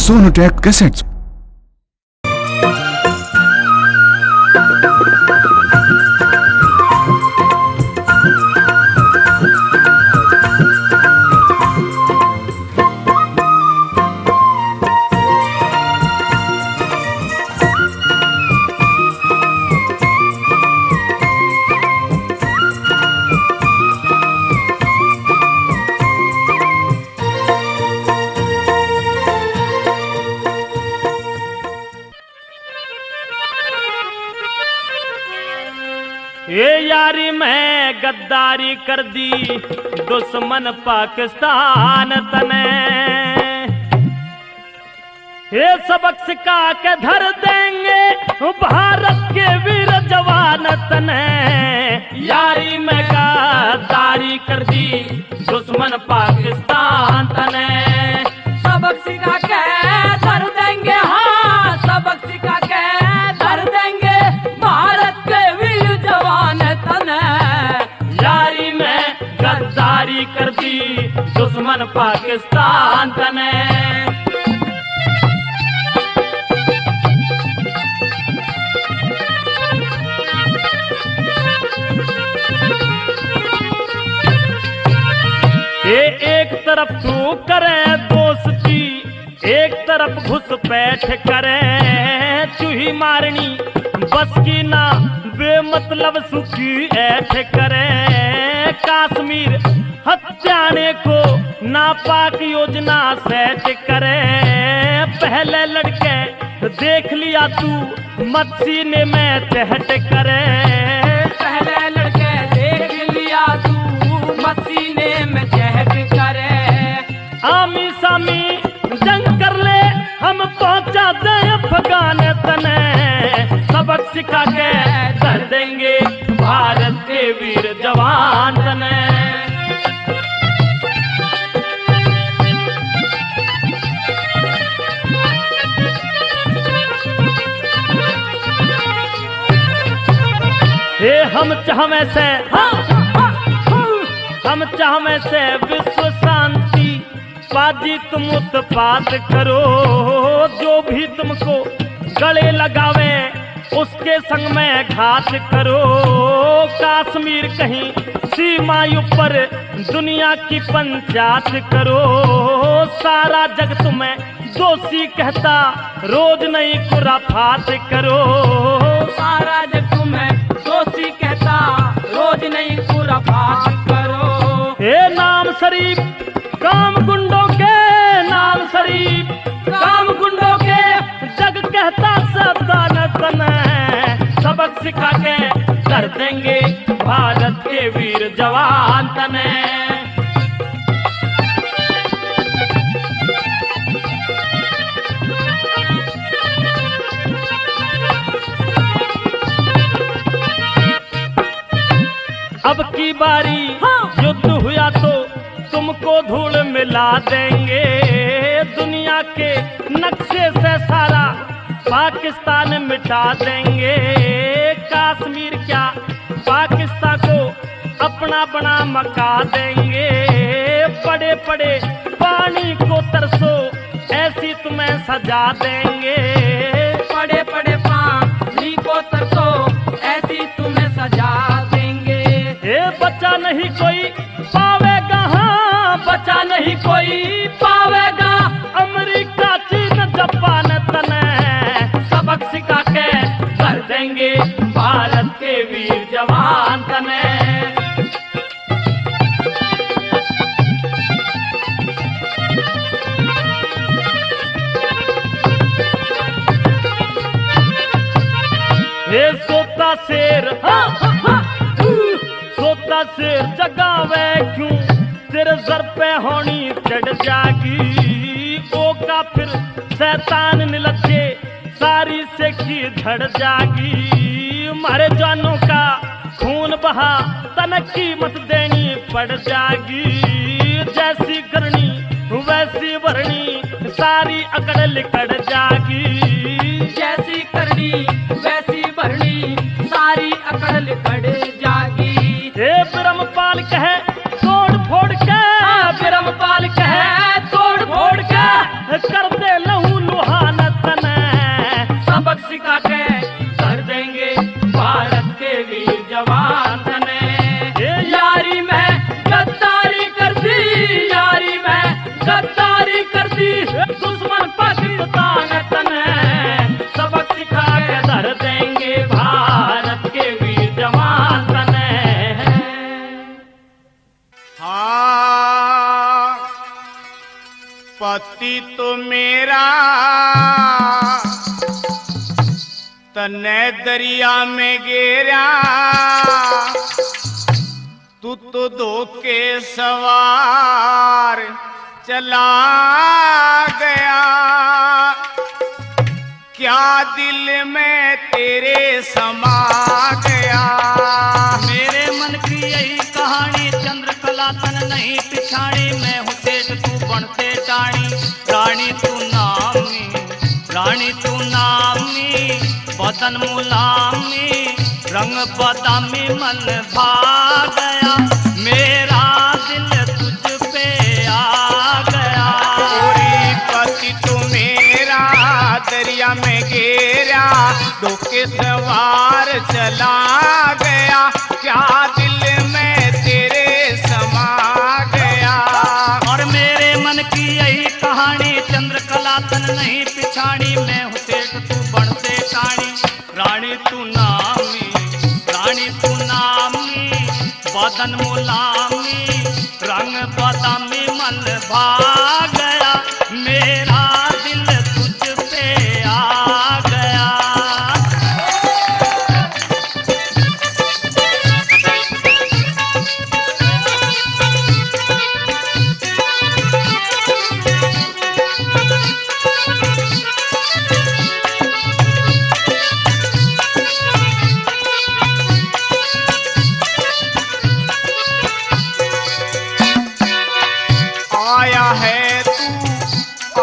Sonotech cassettes. ये यारी में गद्दारी कर दी दुश्मन पाकिस्तान तने, ये सबक सिखा के धर देंगे भारत के वीर जवान तने। यारी में गद्दारी कर दी दुश्मन पाकिस्तान तने, सबक सिखा के धर देंगे, हाँ सबक सिखा के धर देंगे भारत के वीर जवान तने। यारी में गद्दारी कर दी दुश्मन पाकिस्तान तने। ये एक तरफ तू करे दोस्ती, एक तरफ घुसपैठ करे चूही मारनी बस की ना, बेमतलब सुखी ऐठ करे। कश्मीर हत्याने को नापाक योजना सेट करे, पहले लड़के देख लिया तू मत सीने में चहट करे। पहले लड़के देख लिया तू मसीने में चहट करे। आमी सामी जंग कर ले हम पहुंचा दे अफगान तने, सबक सिखा के कर देंगे भारत के वीर जवान तने। हे हम चाहवे से, हम चाहवे से विश्व शांति पाजी, तुम उत्पात करो। जो भी तुमको गले लगावे उसके संग में घात करो। कश्मीर कहीं सीमा ऊपर दुनिया की पंचायत करो। सारा जग तुम्हें दोषी कहता, रोज नई खुराफात करो। सारा जग तुम्हें दोषी कहता, रोज नई खुराफात करो। हे नाम शरीफ काम गुंडों के, नाम शरीफ काम गुंडों के, जग कहता सावधान तने, सबक सिखा के कर देंगे भारत के वीर जवान तने। अब की बारी युद्ध हुआ तो तुमको धूल मिला देंगे। दुनिया के नक्शे से सारा पाकिस्तान मिटा देंगे। कश्मीर क्या पाकिस्तान को अपना बना मका देंगे। पड़े पड़े पानी को तरसो ऐसी तुम्हें सजा देंगे। पड़े पड़े पानी को तरसो ऐसी तुम्हें सजा देंगे। ये बचा नहीं कोई पावेगा, हाँ बचा नहीं कोई पावेगा अमेरिका चीन जापान तने, सबक सिखा के कर देंगे भारत के वीर जवान तने। ये सोता शेर, सोता शेर जगावे क्यों, तेरे सर पे होनी चढ़ जागी। ओ का फिर शैतान निलज्जे सारी से की झड़ जागी। मारे जानों का खून बहा तन कीमत देनी पड़ जागी। जैसी करनी वैसी भरनी सारी अकड़ लिकड़ जागी। जैसी करनी वैसी भरनी सारी अकड़ लिकड़ जागी। हे ब्रह्मपाल कहे तोड़ फोड़ के, ब्रह्मपाल कहे तोड़ फोड़ के, कर दे लहू दरिया में गिरा तू तो धोखे सवार चला गया, क्या दिल में तेरे समा गया। मेरे मन की यही कहानी, चंद्रकला तन नहीं पिछाड़ी, मैं हूँ सेठ तू बन से टाणी, रानी तू नामी, रानी तू नामी, बदन मुलामी, रंग बदामी, मन भा गया, मेरा दिल तुझ पे आ गया। पूरी पति तू मेरा दरिया में गिरा, धोखे सवार चला गया, क्या दिल में तेरे समा गया। और मेरे मन की यही कहानी, चंद्रकला तन नहीं पिछाड़ी, मैं हूँ सेठ तू बन से टाणी, रानी तू नामी, रानी तू नामी, बदन मुलामी, रंग बदामी, मन भा गया, मेरा दिल तुझ पे आ गया।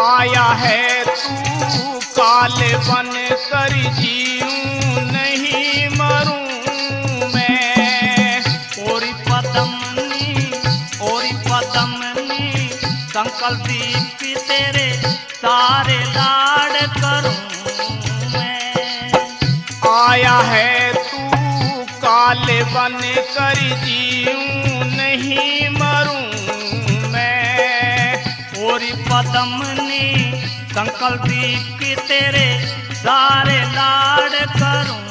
आया है तू काले बन कर जीऊं नहीं मरूं मैं। ओरी पदमनी संकल्प दीप तेरे सारे लाड़ करूं मैं। आया है तू काले बन कर जीऊं नहीं मरूं मैं। ओरी पदमनी संकल्प दीप तेरे सारे लाड़ करूं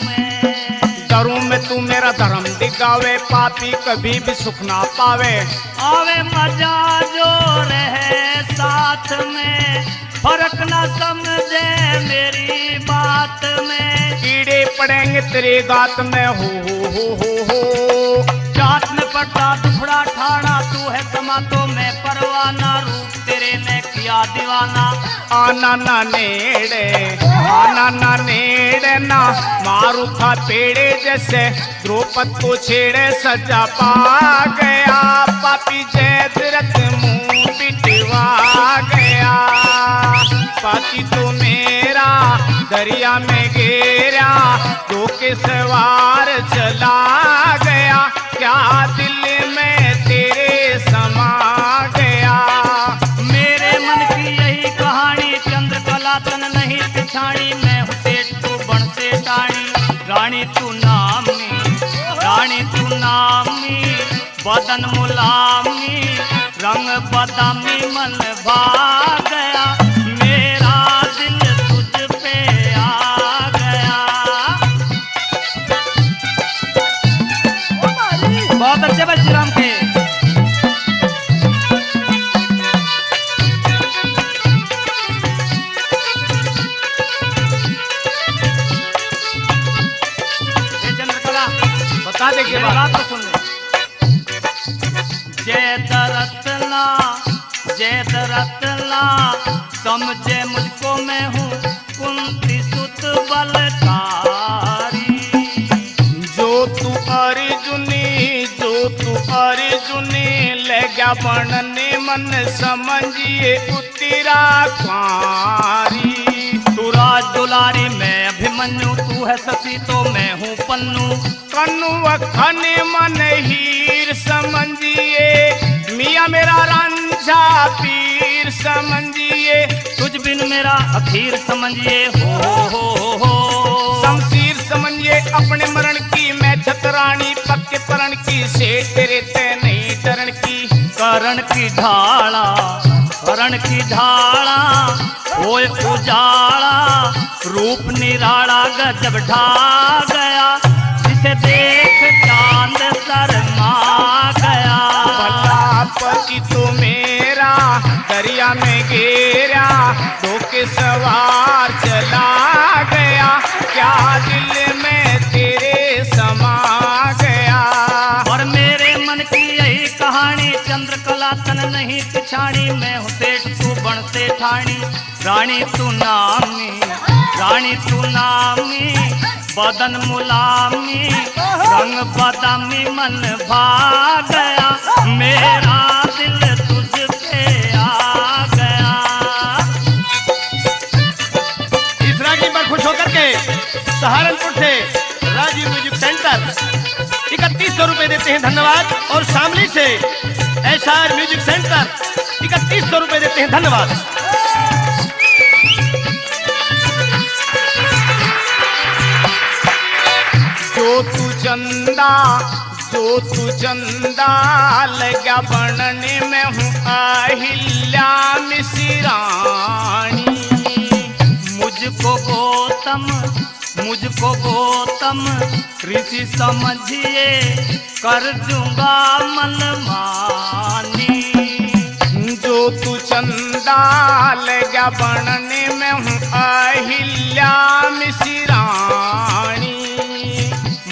मैं। डरूं मैं तू मेरा धर्म दिखावे, पापी कभी भी सुख ना पावे। आवे मजा जो रहे साथ में, फर्क ना समझे मेरी बात में। कीड़े पड़ेंगे तेरे गात में हो। जात में पड़ता दुफड़ा ठाड़ा, तू है समा तो मैं परवाना, रूप तेरे ने किया दीवाना। आना ना नेड़े ना मारू था पेड़े जैसे, द्रौपद को छेड़े सजा पा गया, पापी जयद्रथ मुंह पिटवा गया। पापी तो मेरा दरिया में गिरा, धोखे सवार चला गया, क्या दिल में तेरे समा गया। मेरे मन की यही कहानी, चंद्रकला तन नहीं पिछाड़ी, मैं हूँ सेठ तू बन से टाणी, रानी तू नामी, रानी तू नामी, बदन मुलामी, रंग बदामी, मन भा गया, मेरा दिल तुझ पे आ गया। बहुत अच्छे भाई श्री राम के। चंद्रकला बता दे के बात तो सुन ले। जय दरतला समझे मुझको, मैं हूँ कुंती सुत बलकारी। जो तू अर्जुनी ले गया बनने, मन समझिए उतरा कुंवारी। तू राज दुलारी मैं अभिमन्यु, तू है शशि तो मैं हूँ पन्नू। कन्नु अखन मन हीर समझिए, मियाँ मेरा रांझा पीर समझिए। तुझ बिन मेरा अखीर समझिए हो। शमशीर समझिए अपने मरण की, मैं छतरानी पक्के परण की, से तेरे ते नहीं चरण की। करण की ढाला होए उजाला, रूप निराला गजब ढा गया, जिसे देख चांद शर्मा गया। भला पति तो मेरा दरिया में गिरा, धोखे सवार चला गया, क्या नहीं पिछाड़ी, मैं हूँ सेठ तू बन से ठाणी। रानी तू नामी, रानी तू नामी, बदन मुलामी, रंग बादामी, मन भाग गया, मेरा दिल तुझ पे आ गया। इस रागी पर खुश होकर के सहारनपुर से राजीव म्यूजिक सेंटर 3100 रुपए देते हैं, धन्यवाद। और शामली से एसआर म्यूजिक सेंटर 3100 रुपए देते हैं, धन्यवाद। जो तू चंदा लगा बनने में हूँ अहिल्या मिश्राणी। मुझको गौतम ऋषि समझिए, कर दूंगा मनमानी। जो तू चंदा लगा बनने में हूँ अहिल्या मिश्राणी।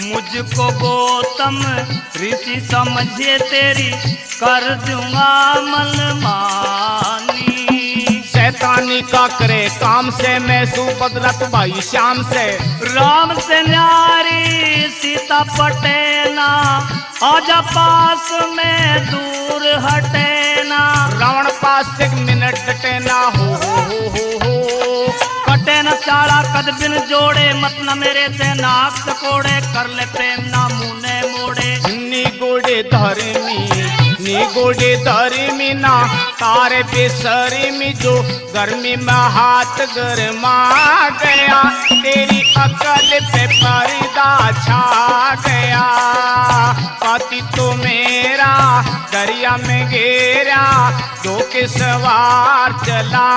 मुझको गौतम ऋषि समझिए, तेरी कर दूंगा मनमानी। शैतानी का करे काम से मैं सुभद्रत भाई श्याम से। राम से न्यारी सीता पटेना, आजा पास में दूर हटेना। रावण पास 1 मिनट कटेना हो। कटे न चाड़ा कद बिन जोड़े, मत न मेरे से नाक चकोड़े, कर ले प्रेम ना मुने मोड़े। नी गोड़े धर्मी ना तारे बेसरमी, जो गर्मी में हाथ गरमा गया, तेरी अकल पे पर्दा छा गया। पति तो मेरा दरिया में घेरा, दो के सवार चला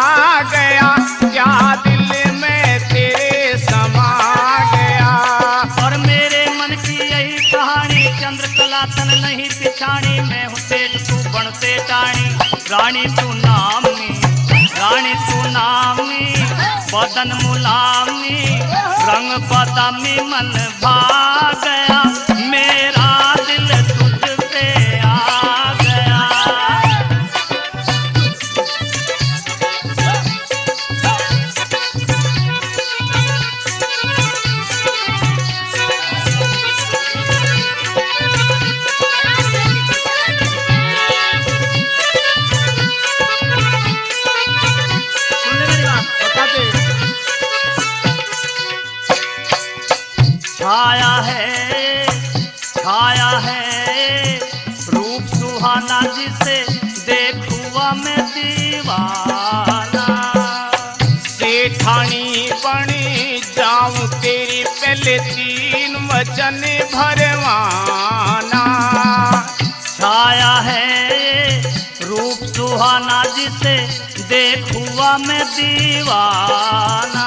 गया, क्या दिल में तेरे समा गया। और मेरे मन की यही कहानी, चंद्रकला तन नहीं पिछाड़ी, मैं हूँ सेठ तू बन से टाणी। रानी तू नामी, रानी तू नामी, बदन मुलामी, रंग बादामी, मन भाग गया, मेरा दिल तुझ पे आ गया। छाया है रूप सुहाना, जिसे देखुआ मैं दीवाना। सेठानी बनी जाऊं तेरी पहले 3 वचन भरवाना। छाया है रूप सुहाना, जिसे देखुआ मैं दीवाना।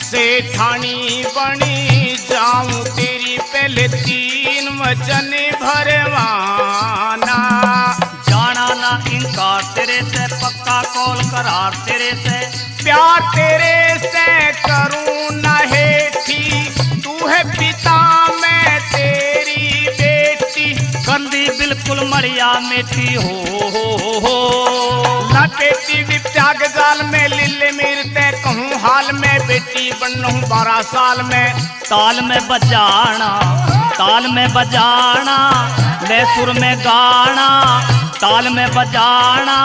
सेठानी बनी जाऊं तेरी पहले 3 वचन भरवाना। जाना ना इनकार तेरे से, पक्का कॉल करार तेरे से। प्यार तेरे से करूं ना हेठी, तू है पिता मैं तेरी बेटी। गंदी बिल्कुल मरिया मेथी हो। लपेटी विप्त्याग जाल में लिल्ले मिलते कहूँ हाल में, बेटी बनूं 12 साल में। ताल में बजाना, ताल में बजाना, ले सुर में गाना। ताल में बजाना,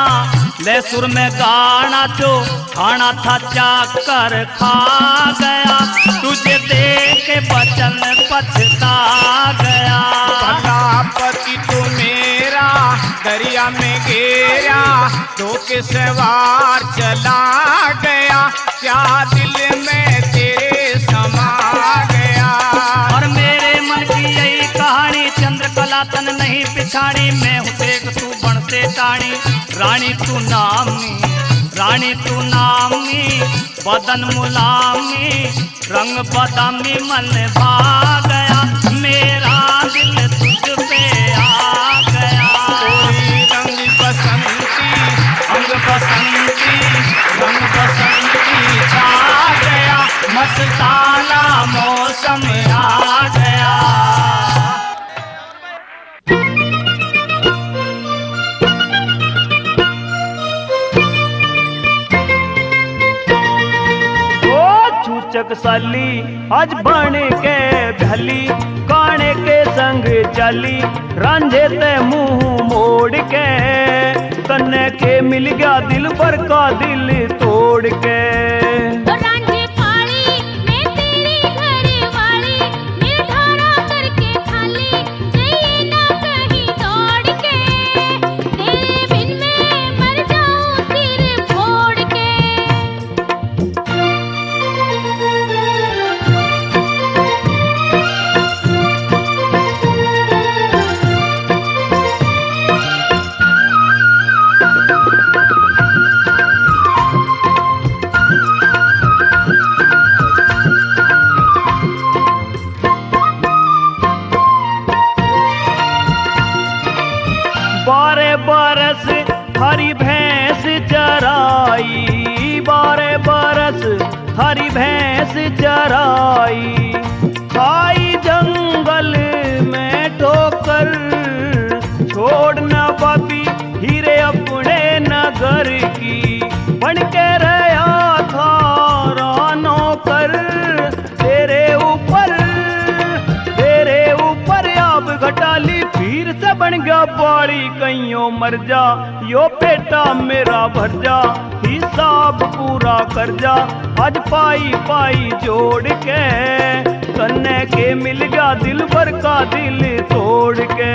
ले सुर में गाना, जो खाना था चाकर खा गया, तुझे देख के बचन पछता गया। भला पति तो मेरा दरिया में घेरा, दो के सवार चला गया, क्या दिल में तेरे समा गया। और मेरे मन की यही कहानी, चंद्रकला तन नहीं पिछाड़ी, मैं हूँ देख तू बन से टाणी। रानी तू नामी, रानी तू नामी, बदन मुलामी, रंग बादामी, मन भाग गया, मेरा दिल तुझ पे आ गया। कोई रंग बसंती, अंग बसंती, रंग बसंती छा गया, मस्ताना मौसम आ गया। साली आज बन के भली काने के संग चली रांझे ते मुंह मोड़ के कन्ने के मिल गया दिल पर का दिल तोड़ के रांझे पाली मैं तेरी घर वाली निर्धारा करके खाली जाइए ना कहीं दौड़ के तेरे बिन मैं मर जाऊं सिर फोड़ के बारह बरस हरी भैंस चराई 12 बरस हरी भैंस चराई खाई जंगल में ठोकर छोड़ न पापी हीरे अपने नगर की बन के रहा था नौकर तेरे ऊपर अब घटाली फिर से बन गया बाड़ी कईयों मर जा यो बेटा मेरा भर जा हिसाब पूरा कर जा आज पाई पाई जोड़ के कन्ने के मिल गया दिल भर का दिल तोड़ के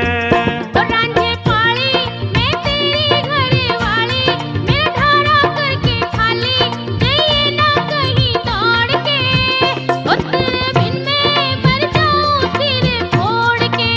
रांझे पाली मैं तेरी घर वाली निर्धारा करके खाली जाइए ना कहीं दौड़ के तेरे बिन मैं मर जाऊं सिर फोड़ के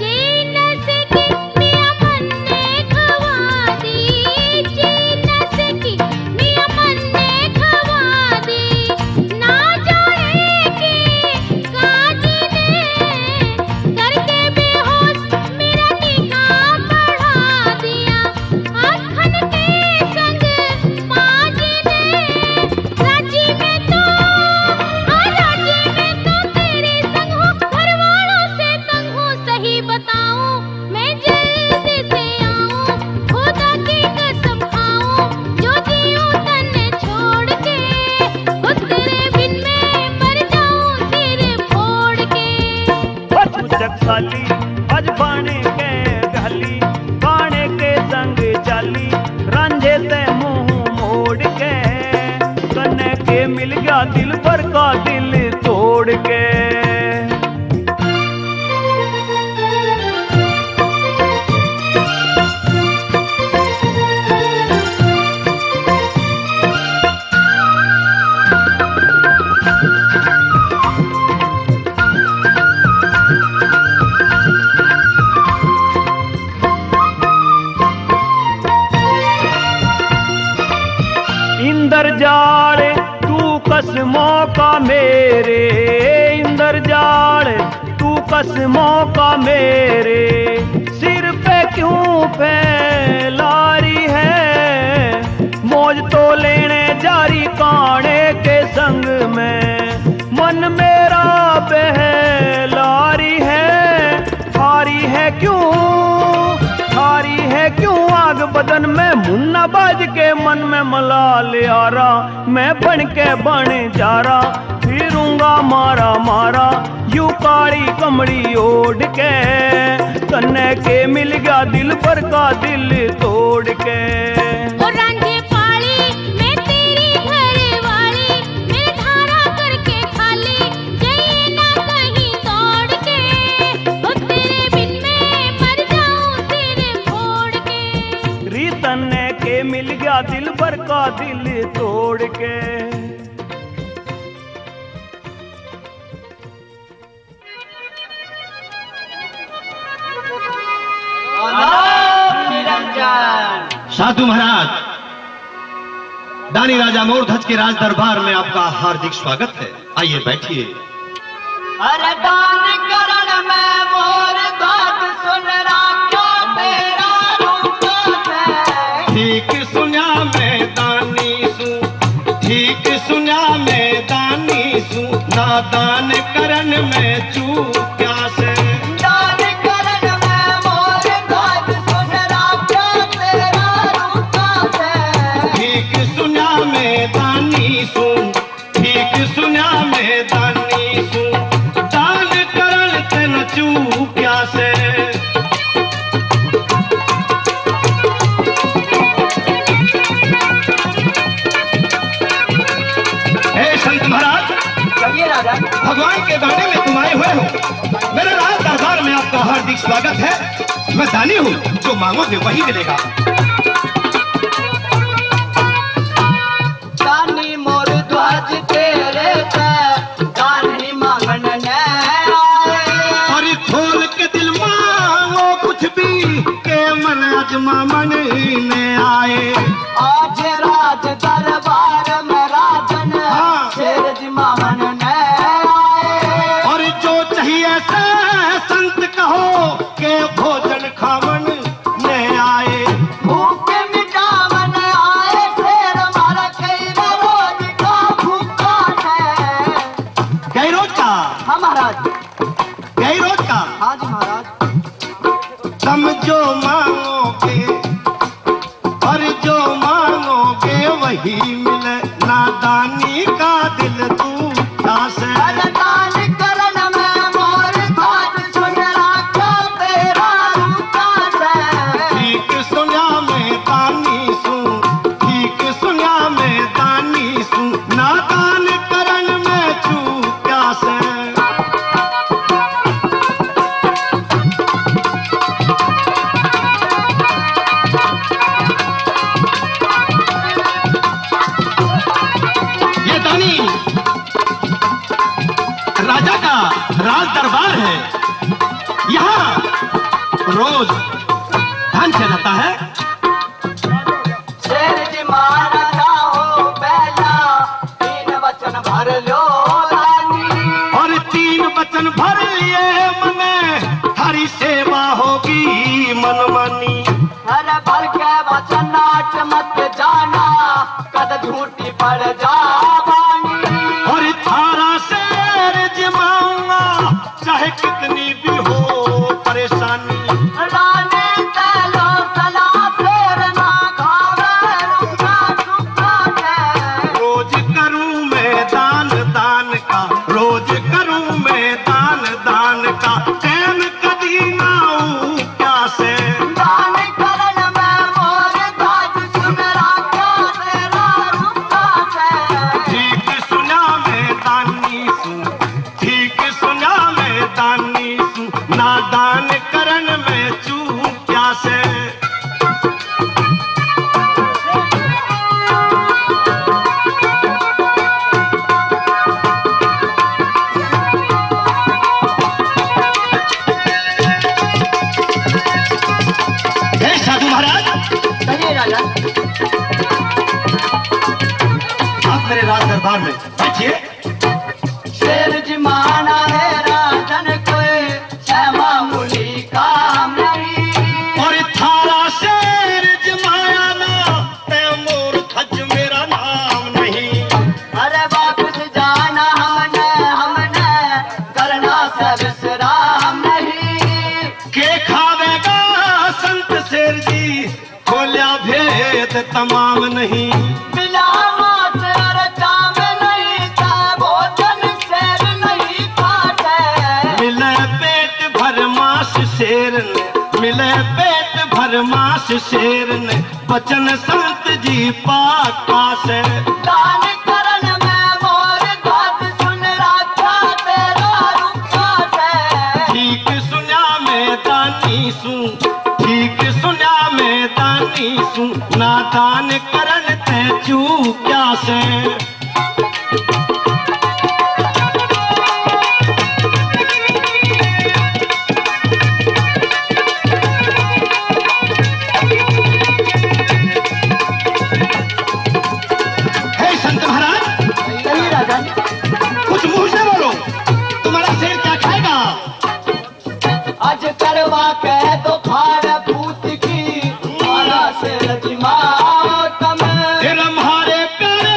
चीन से की मियां मन ने खवा दी चीन से की मियां मन ने खवा दी ना जाने के काजी ने करके बेहोश मेरा निगाह बढ़ा दिया आखन के संग पाजी ने राजी में तो तेरे संग हूँ घर वालों से तंग हूँ सही बताऊं मैं जल्दी से आऊं खुदा की कसम खाऊं जो जीऊं तन्ने छोड़ के तेरे बिन मैं मर जाऊं सिर फोड़ के साली आज बाणे के गली बाणे के संग चाली रांझे ते मुंह मोड़ के कन्ने के मिल गया दिल पर का दिल तोड़ के इंद्रजाल तू कसमों का मेरे इंद्रजाल तू कसमों का मेरे सिर पे क्यों फैला रही है मौज तो लेने जारी काने के संग में मन मेरा बहलारी है हारी है क्यों आग बदन में मुन्ना बाज के मन में मलाल यारा मैं बन के बन जा रहा फिरूंगा मारा मारा यू काली कमड़ी ओढ़ के कन्ने के मिल गया दिल पर का दिल तोड़ के रांझे पाली मैं तेरी घर वाली निर्धारा करके खाली जाइए ना कहीं दौड़ के तेरे बिन मैं मर जाऊं सिर फोड़ के रीतन के मिल गया दिल भर का दिल तोड़ के साधु महाराज दानी राजा मोरध्वज के राज दरबार में आपका हार्दिक स्वागत है। आइए बैठिए। अरे दान करण में मोर बात सुन राखो तेरा रूप है। ठीक सू ठीक सुना में दानी सू दान करन ते न चूक्या से भगवान के गाने में तुम आए हुए हो। मेरे राज दरबार में आपका हार्दिक स्वागत है। मैं दानी हूँ, जो मांगोगे वही मिलेगा। दानी मोर ध्वज तेरे पे दानी मांगन ने और खोल के दिल मांगो कुछ भी के मन अजमा मन में आए। आज राज दरबार में राजन शेर जी मांगन ने और जो चाहिए से संत कहो के भोजन खावन ने आए। भूख मिटावन आए शेर मारा कई रोज का भूखा है। गई रोज का? हाँ महाराज। गई रोज का? हाँ जी महाराज। तुम जो मांगोगे और जो मांगोगे वही मिले। नादानी का दिल दूठा से दान करन में मोर बात सुन रखा तेरा रूपा से। ठीक सुना में दानी सू ठीक सुना में दानी सू नादान करन में चूक्या से। ये दानी राजा का राज दरबार है। यहाँ रोज धन चलाता है। शेर जी मारा जाओ पहला तीन वचन भर लो रानी। और 3 वचन भर लिए मन हरी सेवा होगी मनमानी। हर भर के वचन नाट मत जाना कद झूठी पड़ जा बानी। और थारा शेर जमाऊंगा चाहे कितनी भी हो परेशानी। रानी तैलो सला फेर ना खावे रुका चुका है। रोज करूं मैं दान दान का रोज करूं मैं दान दान का टैम कदी ना आऊं क्या से। दान करन में मोर दाद सुन रखा तेरा रूपा से। ठीक सुना मैं दानी सू ठीक सुना मैं दानी सू नादान करन में चूक्या से। हे साधु महाराज, कहिए राजा। आप मेरे राज दरबार में बैठिए। शेर जी माना है राजन कोई क्षमा मुली काम नहीं। और थारा शेर जमाया ना ते मोर खच मेरा नाम नहीं। अरे वापस जाना हमने करना से विश्राम नहीं। के खावेगा संत शेर जी खोल्या भेद तमाम नहीं। मिला मात रचा में नहीं था भोजन शेर नहीं खाते। मिले पेट भर मांस शेर ने मिले पेट भर मांस शेर ने बचन संत जी पाका से। दान करन में मोर बात सुन रखा तेरा रूपा से। ठीक सुना मैं दानी सू ठीक सुना मैं दानी सू नादान करन ते चूक्या से। हे संत महाराज, कहिए राजा। कुछ मुंह से बोलो। तुम्हारा शेर क्या खाएगा? आज करवा के तो खाड़ भूत की मारा शेर जी मातम। फिर हमारे प्यारे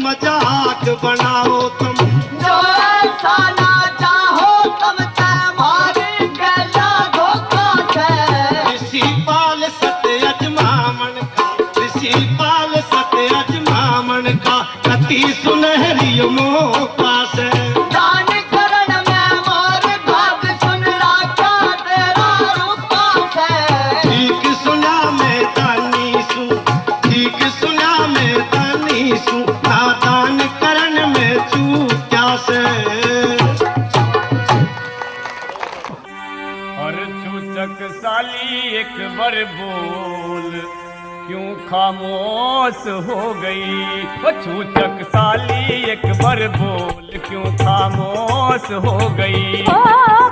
मजाक बनाओ तुम। जो ऐसा ना चाहो तुम ते मारे गला धोखा से। ऋषि पाल सत्य अजमामन का, ऋषि पाल सत्य अजमामन का, अति सुनहरी मौका से। दान करण में मोर भाग सुन राखा तेरा रूपा से। ठीक सुना मैं दानी सू, ठीक सुना मैं दानी सू, नादान करण में चूक्या से। और चूचक साली एक बार बोल क्यों खामोश हो गई। ओ चूचक साली एक बार बोल क्यों खामोश हो गई। ओ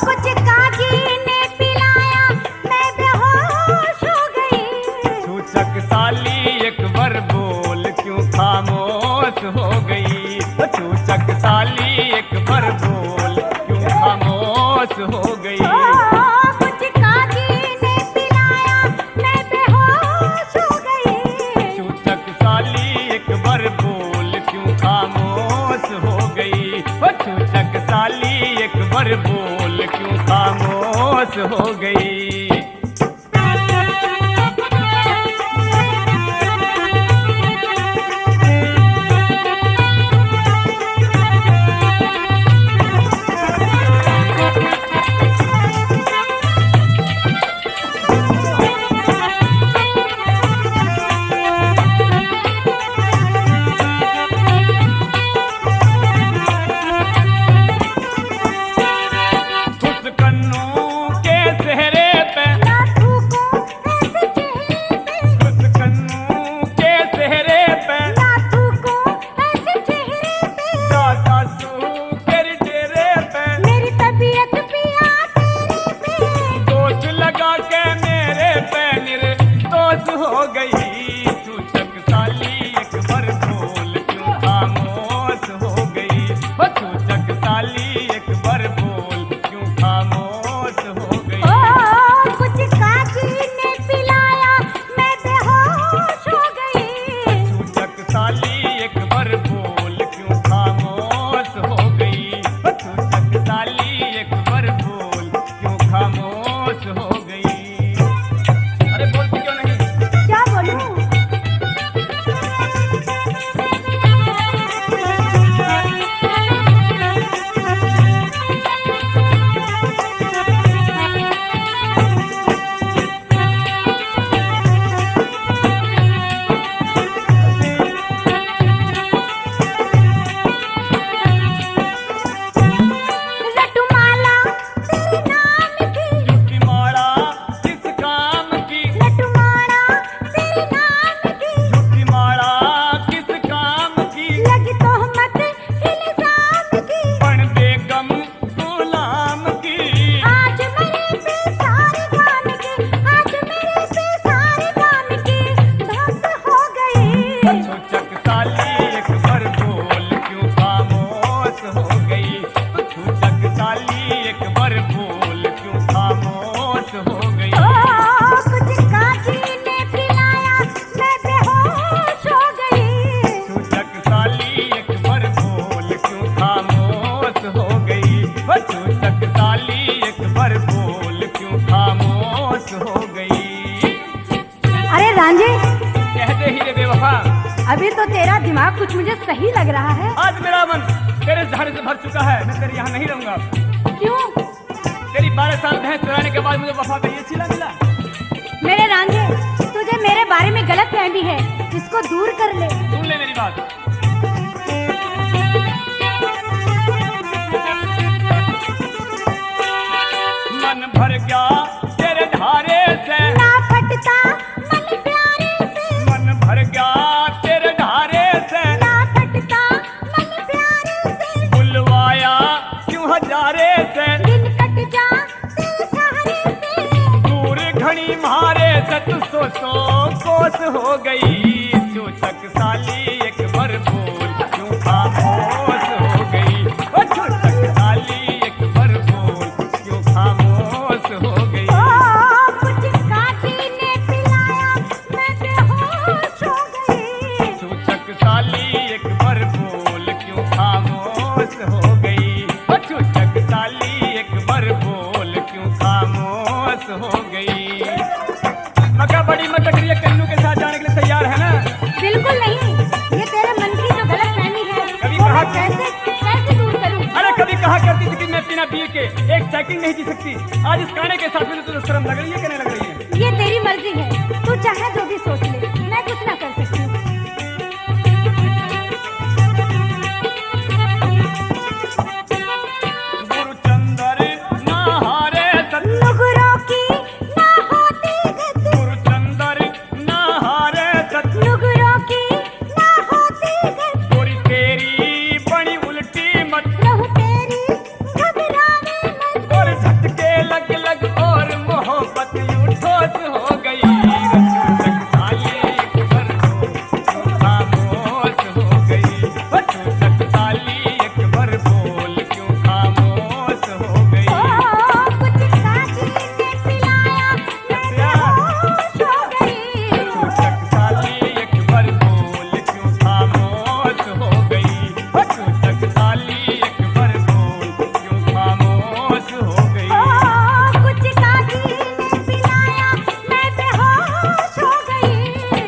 कुछ काकी ने पिलाया मैं बेहोश हो गई। चूचक साली एक बार बोल क्यों खामोश हो गई। ओ चूचक साली एक बार बोल क्यों खामोश हो गई। ओ कुछ काकी ने पिलाया मैं बेहोश हो गई। चूचक साली एक बार बोल क्यों खामोश हो गई। ओ चूचक साली एक बार बोल क्यों खामोश हो गई। खुश कन्नों के चेहरे पे, नाथू को ऐसे चेहरे पे। खुश कन्नों के चेहरे पे, नाथू को ऐसे चेहरे पे। सासू के डेरे पे, मेरी तबीयत पिया तेरे पे। दोष लगा के मेरे पे निर्दोष हो गई। चूचक साली एक बार बोल क्यों खामोश हो गई। ओ चूचक साली एक बार बोल क्यों खामोश हो गई। ओ कुछ काकी ने पिलाया मैं बेहोश हो गई। चूचक साली एक बार बोल क्यों खामोश हो गई। ओ चूचक साली एक बार बोल क्यों खामोश हो गई। अरे बोलती क्यों नहीं। क्या बोलूं? रटुमाला तेरे नाम की। झूठी माड़ा किस काम की। रटुमाला तेरे नाम की। झूठी माड़ा किस काम की। लगी तोहमत इल्जाम की। पण बेगम गुलाम की। आज मेरे पे सारे काम की। आज मेरे पे सारे काम की धस हो गई। चूचक साली एक बार बोल क्यों खामोश हो गई। तो चूचक साली एक बार बोल क्यों खामोश हो गई। ओ कुछ काकी ने पिलाया मैं बेहोश हो गई। चूचक साली एक बार बोल क्यों खामोश हो गई। ओ चूचक साली एक बार बोल क्यों खामोश हो गई। अरे रांझे, कह दे हीरे बेवफा, अभी तो तेरा दिमाग कुछ मुझे सही लग रहा है। आज मेरा मन तेरे झाड़े से भर चुका है। मैं तेरे यहाँ नहीं रहूंगा। क्यों? तेरी 12 साल भैंस चराने के बाद मुझे वफा पे ये सिला मिला। मेरे रांझे, तुझे मेरे बारे में गलत फहमी है, इसको दूर कर ले। सुन ले मेरी बात। मन भर गया तेरे धारे से। ना फटता मन प्यारे से। मन भर गया तेरे धारे से। ना फटता मन प्यारे से। बुलवाया क्यों हजारे से। दिन कट जा तेरे सहारे से। दूर घड़ी मारे से तू सो कोस हो गई। चूचक साली एक बार बोल क्यों खामोश हो गई। ओ चूचक साली एक बार बोल क्यों खामोश हो गई। ओ कुछ काकी ने पिलाया मैं बेहोश हो गई। चूचक साली एक बार बोल पी के एक सेकंड नहीं जी सकती। आज इस गाने के साथ में तुझे शर्म लग रही है कि नहीं लग रही है? ये तेरी मर्जी है, तू चाहे जो भी सोच ले, मैं कुछ ना कर सकती हूँ। गुरुचंदर ना हारे सत, नुगरों की ना होती गति, गुरुचंदर ना हारे सत, नुगरों की ना होती गति, गोरी तेरी बड़ी उल्टी मत, रहू तेरी घबराने मत। और झटके लग लग और मोहब्बत यूं ठोस हो गई। रचूचक साली एक बार तो खामोश हो गई। रचूचक साली एक बार बोल क्यों खामोश हो गई। कुछ काजी ने पिलाया, मैं बेहोश हो गई। रचूचक साली एक बार बोल क्यों खामोश हो गई। रचूचक साली एक बार बोल क्यों खामोश हो गई। कुछ काजी ने पिलाया, मैं बेहोश हो गई।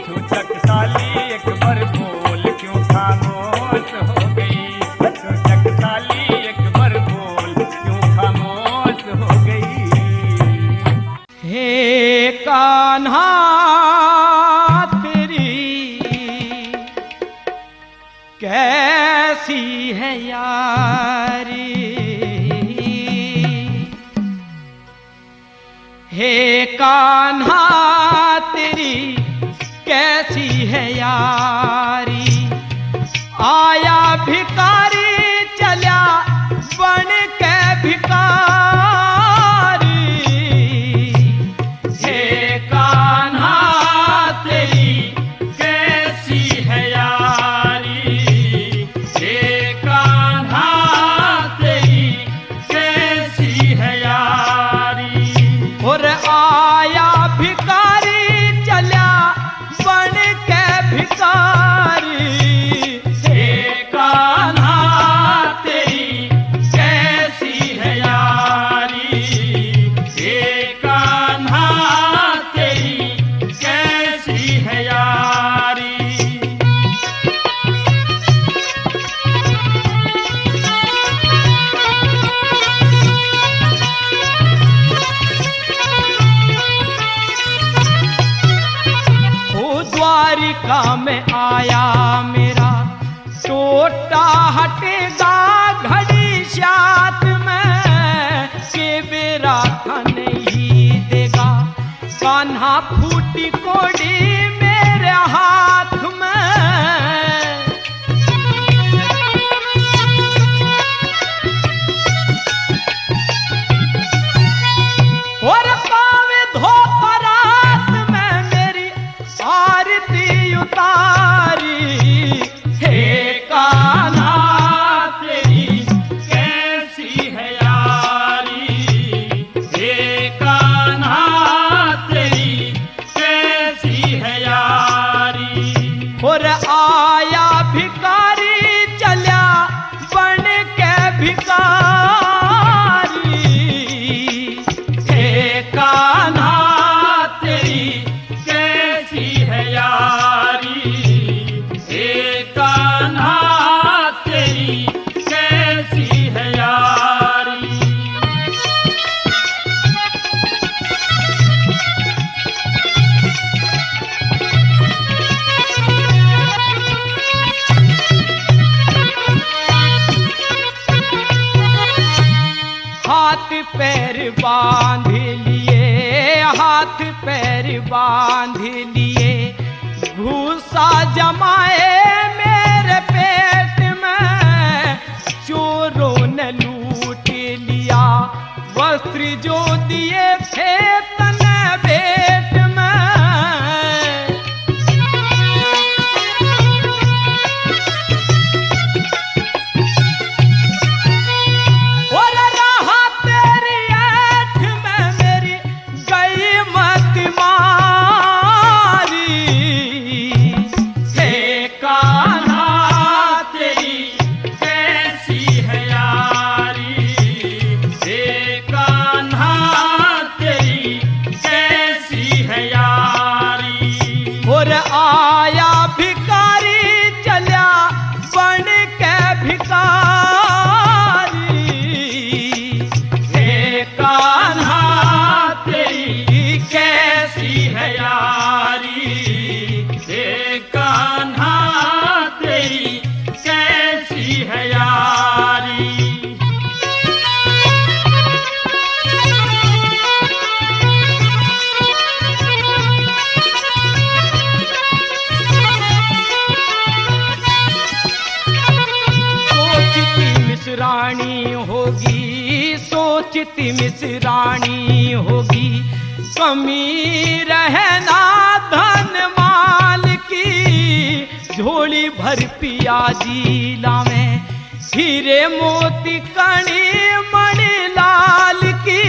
चूचक साली एक बार बोल क्यों खामोश हो गई। चूचक साली एक बार बोल क्यों खामोश हो गई। हे कान्हा तेरी कैसी है यारी, हे कान्हा तेरी कैसी है यारी। आया भिकारी चला बन के भिकारी, हे कान्हा तेरी कैसी है यारी। हे कान्हा तेरी कैसी है यारी। और आया भिकारी चला बन के भिकारी, हे कान्हा तेरी कैसी है यारी। हे कान्हा तेरी कैसी है यारी। ओ द्वारिका में आया मेरा टोटा हटेगा घड़ी शात में, के बेरा था नहीं देगा कान्हा फूटी कोड़ी मेरे हाथ में। और पावे धो परात में मेरी आरती उतारी, हे कान्हा तेरी कैसी है यारी। हे कान्हा तेरी कैसी है यारी। और आया भिकारी चला बन के भिकारी, हे कान्हा तेरी कैसी है यारी। हे कान्हा तेरी कैसी है यारी। हाथ पैर बांध लिए, हाथ पैर बांध लिए, भूसा जमाए मेरे पेट में, चोरों ने लूट लिया वस्त्र जो दिए थे तन भेंट में। और रहा तेरी ऐठ में मेरी गई मत मारी, हे का होगी सोचती मिसरानी होगी कमी रहना धन माल की झोली भर पिया जी लावे हीरे मोती कणी मणि लाल की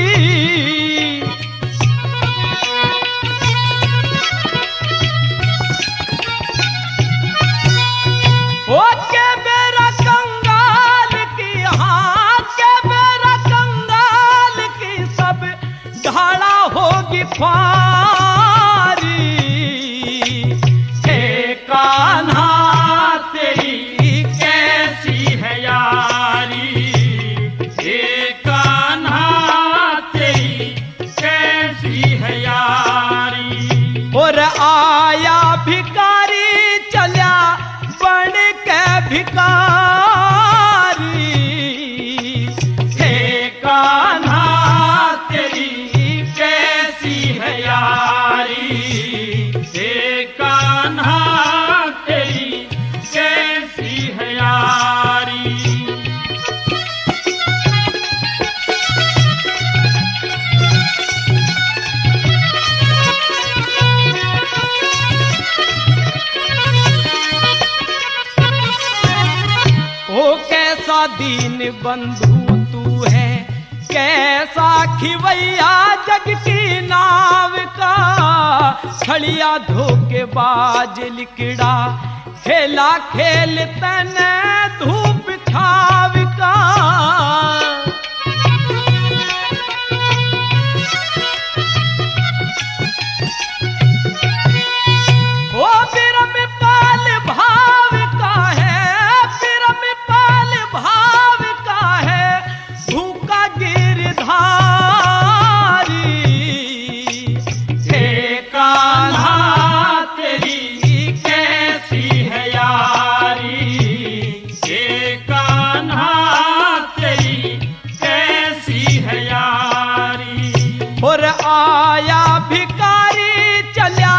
ओ के बेरा कंगाल की हाँ के बेरा कंगाल की सब ढाला होगी ख्वारी हे कान्हा तेरी कैसी है यारी हे कान्हा तेरी कैसी है यारी और आया भिकारी चला बन के भिकारी हे कान्हा तेरी कैसी है यारी हे कान्हा तेरी कैसी है यारी ओ कैसा दीन बंधु तू है कैसा खिवैया जग की नाव का खड़िया धोखेबाज लिकड़ा खेला खेल तन धूप छाव का ओ बिरम पाल भाव का है बिरम पाल भाव का है भूखा गिरधारी हे कान्हा तेरी कैसी है यारी हे कान्हा तेरी कैसी है यारी और आया भिकारी चला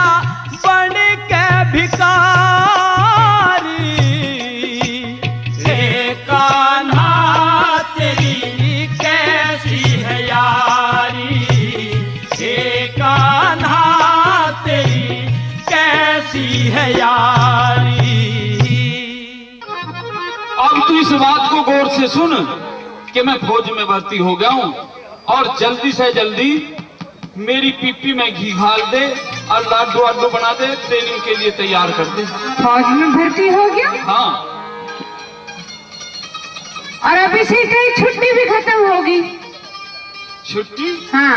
बन के भिकारी हे कान्हा तेरी कैसी है यारी हे कान्हा तेरी कैसी है यारी अब तू इस बात को गौर से सुन कि मैं फौज में भर्ती हो गया हूँ और जल्दी से जल्दी मेरी पीपी में घी घाल दे और लाडू वाडू बना दे ट्रेनिंग के लिए तैयार कर दे। फौज में भर्ती हो गया हाँ और अभी से कहीं छुट्टी भी खत्म होगी। छुट्टी हाँ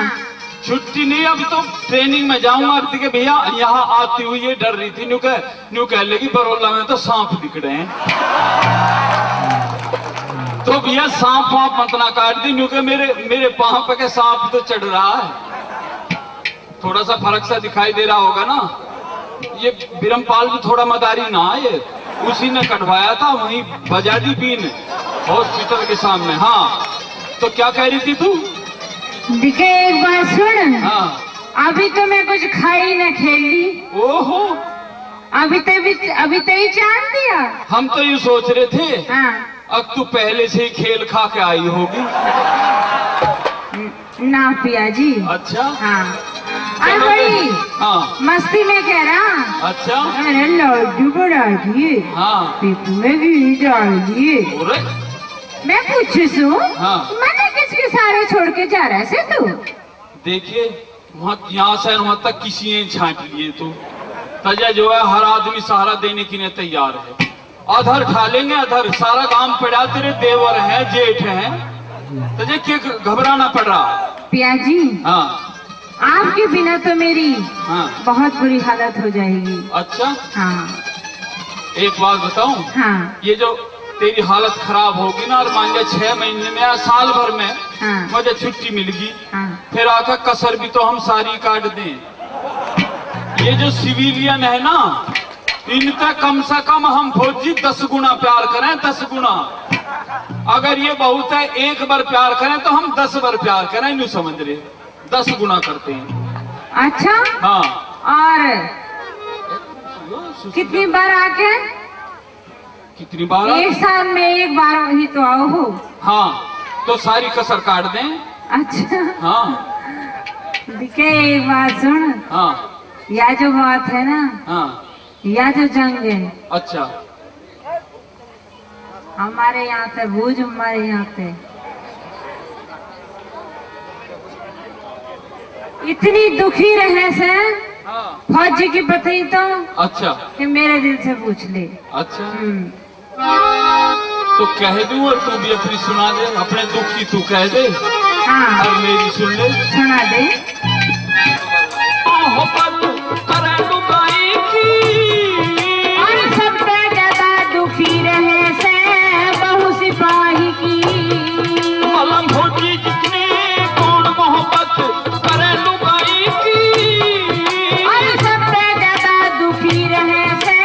छुट्टी नहीं अब तो ट्रेनिंग में जाऊंगा। अब के भैया यहाँ आती हुई ये डर रही थी न्यू कह लेगी बरोला में तो सांप दिख रहे हैं तो भैया सांप वाप मत ना काट दी न्यू के मेरे पांव पे के सांप तो चढ़ रहा है। थोड़ा सा फर्क सा दिखाई दे रहा होगा ना। ये बिरमपाल भी थोड़ा मदारी ना ये उसी ने कटवाया था वहीं बजा दी बीन हॉस्पिटल के सामने। हाँ तो क्या कह रही थी तू? दिखे एक बात सुन। हाँ अभी तो मैं कुछ खाई न खेली। ओहो अभी तो ही जान दिया। हम तो ये सोच रहे थे हाँ अब तू पहले से ही खेल खा के आई होगी। ना पिया जी। अच्छा हाँ अरे बड़ी हाँ मस्ती में कह रहा। अच्छा अरे लड्डू बढ़ा दिए हाँ पीपू में घी डाल दिए। अरे मैं पूछू सू हाँ मैंने किसके सारे छोड़ के जा रहा है तू? देखिए वहाँ यहाँ से वहाँ तक किसी ने छांट लिए तो तजा जो है हर आदमी सहारा देने के लिए तैयार है। अधर खा लेंगे अधर सारा काम पड़ा तेरे देवर है जेठ है तजे क्या घबराना पड़ रहा। पिया जी हाँ आपके बिना तो मेरी हाँ बहुत बुरी हालत हो जाएगी। अच्छा हाँ एक बात बताऊं हाँ ये जो तेरी हालत खराब होगी ना और मान लिया 6 महीने में या साल भर में हाँ मुझे छुट्टी मिलेगी हाँ फिर आकर कसर भी तो हम सारी काट दें। ये जो सिविलियन है ना इनका कम से कम हम फौजी 10 गुना प्यार करें 10 गुना। अगर ये बहुत है एक बार प्यार करें तो हम 10 बार प्यार करें यूं समझ रहे 10 गुना करते हैं। अच्छा हाँ और कितनी बार आके? कितनी बार? एक साल में एक बार ही तो आओ हो। हाँ तो सारी कसर काट दें। अच्छा हाँ दिखे, एक बात सुन, हाँ या जो बात है ना, हाँ या जो जंग है, अच्छा हमारे यहाँ से भूज, हमारे यहाँ से इतनी दुखी रहे से हाँ फौजी की बताई तो अच्छा कि मेरे दिल से पूछ ले। अच्छा तो कह दूं और तू भी अपनी सुना दे, अपने दुख की तू कह दे हाँ और मेरी सुन ले। सुना दे। करे लुगाई की और सबसे ज्यादा दुखी रहे से बहु सिपाही की। मलम फौजी जितनी कौन मोहब्बत करे लुगाई की। और सबसे ज्यादा दुखी रहे से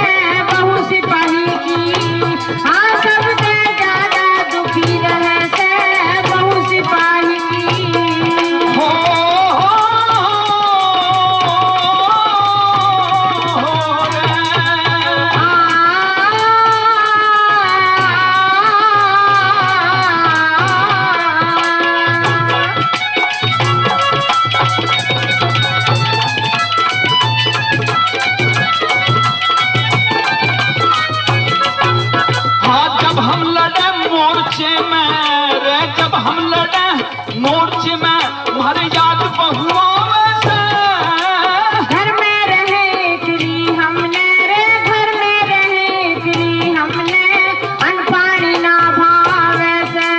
बहु सिपाही की। हाँ सबसे ज्यादा दुखी रहे से बहु सिपाही की। हो हाँ जब हम लड़े मोर्चे में रे, जब हम लड़े मोर्चे में तुम्हारे याद बहुआ वैसे। घर में रहे गिरी हमने रे, घर में रहे गिरी हमने, अन्न पानी ना भावे से।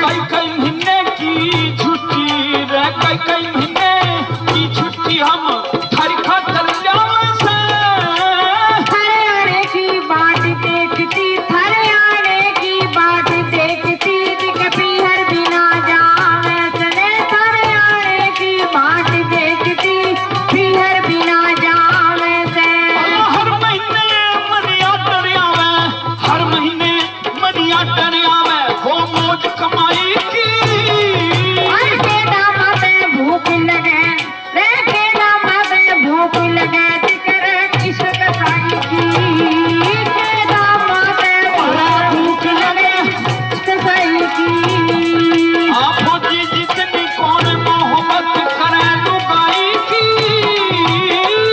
कई कई महीने की छुट्टी रे, कई कई महीने की छुट्टी हम थारी खातर जावे से। हरियाणे की बाट देखती, हरियाणे की बाट देखती, कि पीहर बिना जावे से रे। हरियाणे की बाट देखती, पीहर बिना जावे से। हर महीने मनिया डरियावे, हर महीने मनिया डरियावे, हो मौज कमाई की। और के दामा पे भूख लगे रे, के दामा पे भूख लगे, जिक्र इश्क कसाई की। के दामा पे भूख लगे कसाई की। आप फौजी जितनी कौन मोहब्बत करे लुगाई की।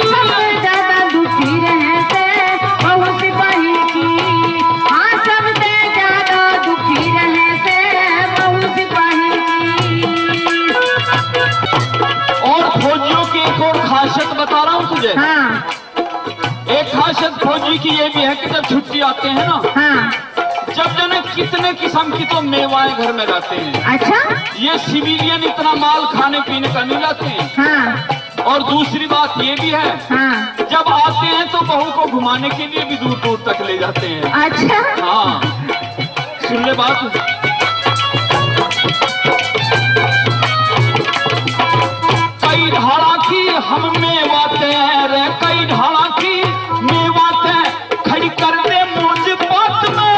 सबसे ज्यादा दुखी रहे से बहु सिपाही की। हाँ सबसे ज्यादा दुखी रहे से बहु सिपाही की। और फौजियों की एक और खासियत बता रहा हूँ तुझे। हाँ एक खासियत फौजी की ये भी है कि जब छुट्टी आते हैं ना, हाँ जब जने कितने किस्म की तो मेवाएं घर में रहते हैं। अच्छा ये सिविलियन इतना माल खाने पीने का नहीं लाते हैं। हाँ और दूसरी बात ये भी है, हाँ जब आते हैं तो बहू को घुमाने के लिए भी दूर दूर तक ले जाते हैं। अच्छा हाँ सुन ले बात। कई ढाला की हम मेवाते हैं रे, कई ढाला की मेवाते खड़ी कर दे मुझ बात में।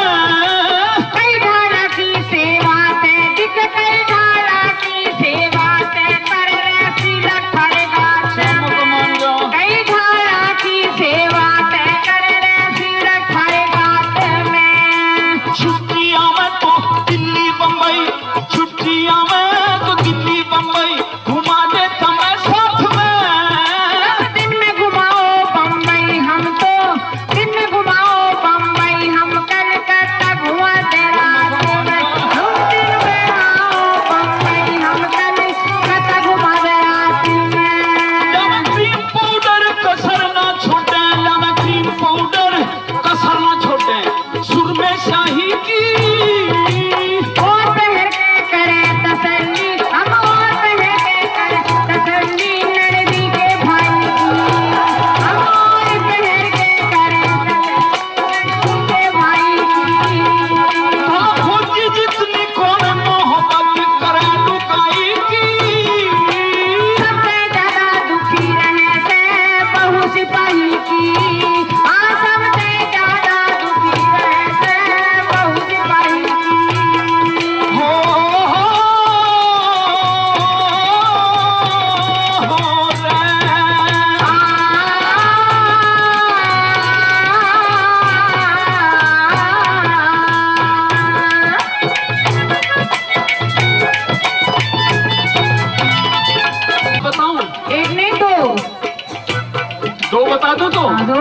कई ढाला की सेवा ते दिख, कई ढाला की सेवा ते कर रसी लखड़ गाछ में। कई ढाला की सेवा ते कर रसी लखड़ गाछ में। छुट्टियां में तो दिल्ली बम्बई, छुट्टियां में तो दिल्ली बम्बई घुमा देता मैं साथ में। दिन में घुमाओ बम्बई हमको, दिन में घुमाओ बम्बई, हम कलकत्ता घुमा दे रात में। हम दिन में आओ बम्बई, हम कलकत्ता घुमा दे रात में। लम क्रीम पाउडर कसर ना छोड़े, लम क्रीम पाउडर कसर ना छोड़े, सुर में शाही की। और पहर के करे तसल्ली, हम और पहर के करे तसल्ली, नरदी के भाई की। हम और पहर के करे तसल्ली, नरदी के भाई की। हाँ फौजी जितनी कौन मोहब्बत करे लुगाई की। सबसे ज्यादा दुखी रहे से बहु सिपाही की। हाँ सबसे ज्यादा दुखी रहे से बहु सिपाही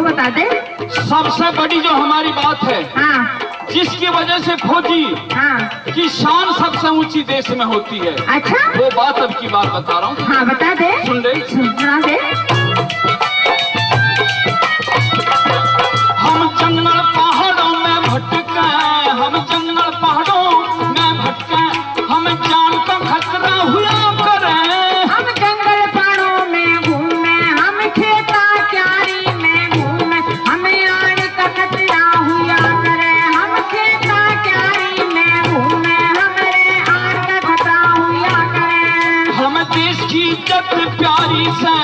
वो बता दे। सबसे बड़ी जो हमारी बात है, हाँ जिसकी वजह से फौजी हाँ की शान सबसे ऊंची देश में होती है, अच्छा वो बात अब की बात बता रहा हूँ। हाँ बता दे। सुन ले। सुना दे। हम जंगल पहाड़ों में भटके, हम जंगल पहाड़ों में भटके, हम जान का खतरा हुआ करें। हम जंगल पहाड़ों में घूमे, हम खेता क्यारी में घूमे, हमें आने का खतरा हुआ करे। हम खेता क्यारी में घूमे, हमें आने का खतरा हुआ करे। हम देश की इज्जत प्यारी से,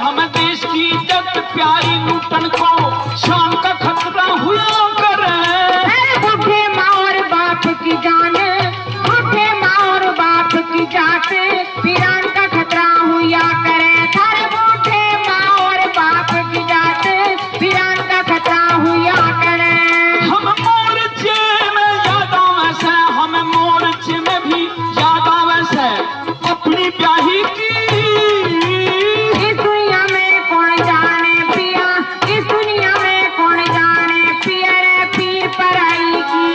हम देश की इज्जत प्यारी लूटन को शान का खतरा हुआ करे। अरे बूढ़े माँ और बाप की जान, बूढ़े माँ और बाप की जात, पीरान का खतरा हुआ करे। थारे बूढ़े माँ और बाप की जात, पीरान का खतरा हुआ करे। हम मोर्चे में यादा वैसे, हम मोर्चे में भी यादा वैसे अपनी ब्याही की। इस दुनिया में कौन जाने पिया, इस दुनिया में कौन जाने पिया रे पीर पराई की।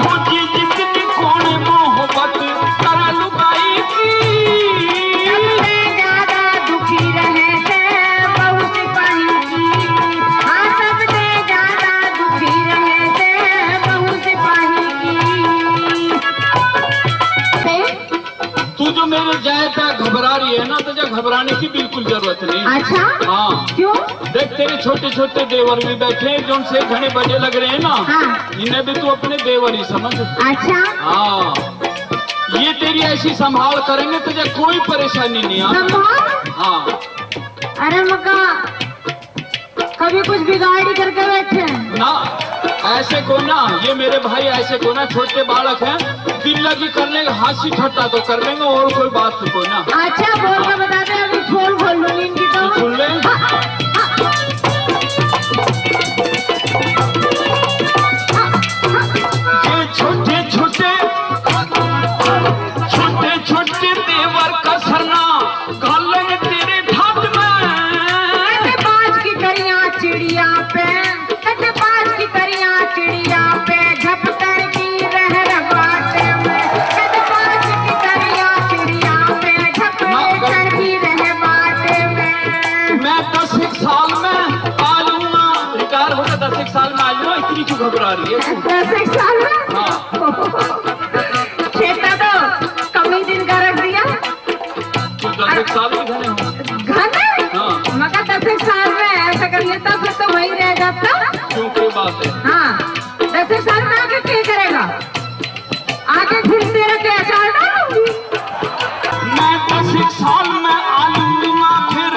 फौजी जितनी कौन मोहब्बत करा लुगाई की। सबसे ज्यादा दुखी रहे थे बहू सिपाही की। हाँ सबसे ज्यादा दुखी रहे थे बहू सिपाही की। तू जो मेरे जाए पे घबरा रही है ना, तुझे घबराने की बिल्कुल जरूरत नहीं। अच्छा हाँ क्यों? देख, तेरे छोटे छोटे देवर भी बैठे हैं जो उनसे घने बजे लग रहे हैं ना, हाँ। इन्हें भी तू अपने देवर ही समझ। अच्छा हाँ, ये तेरी ऐसी संभाल करेंगे, तुझे कोई परेशानी नहीं आ। संभाल। हाँ अरे मक्का कभी कुछ बिगाड़ी करके बैठे हैं। ना, ऐसे को ना, ये मेरे भाई ऐसे को ना, छोटे बालक हैं, दिल लगी करने का हंसी ठट्टा तो कर लेंगे, और कोई बात तो कोई ना। अच्छा बोल के बता दे, अभी खोल खोल लूंगी इनकी तो। सुन ले। ये छोटे छोटे छोटे छोटे देवर का सरना गालेंगे तेरे ढाट में। बाज की करियां चिड़िया पे, बाज की करियां चिड़िया पे, झपकर की रह बाटे में। बाज की करियां चिड़िया पे, झपकर की रह बाटे में। मैं 10 साल में आ लूंगा, रिटायर होगा 10 साल में आ लूंगा, इतनी क्यों घबरा रही है तू? 10 साल में हाँ। खेता तो कमी दिन का रख दिया। तू 10 साल में घने हो। घने? हाँ। मगर 10 साल में ऐसा कर लेता फिर तो वही रह जाता। क्यों, कोई बात है? हाँ 10 साल में आगे क्या करेगा? आगे फिर तेरा कैसा डालूंगी? मैं 10 साल में आ लूंगा, फिर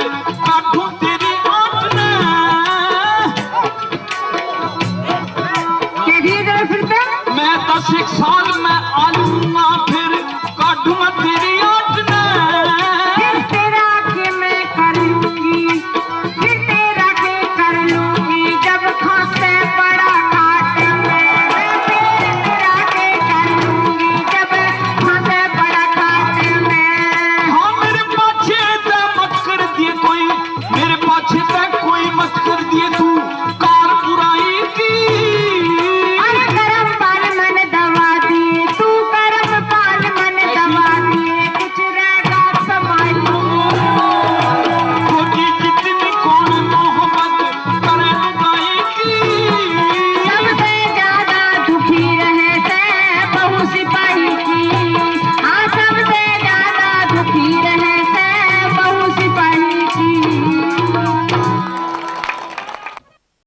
काटूं तेरी आंख में। क्या दिए जरा फिर पे? मैं 10 साल में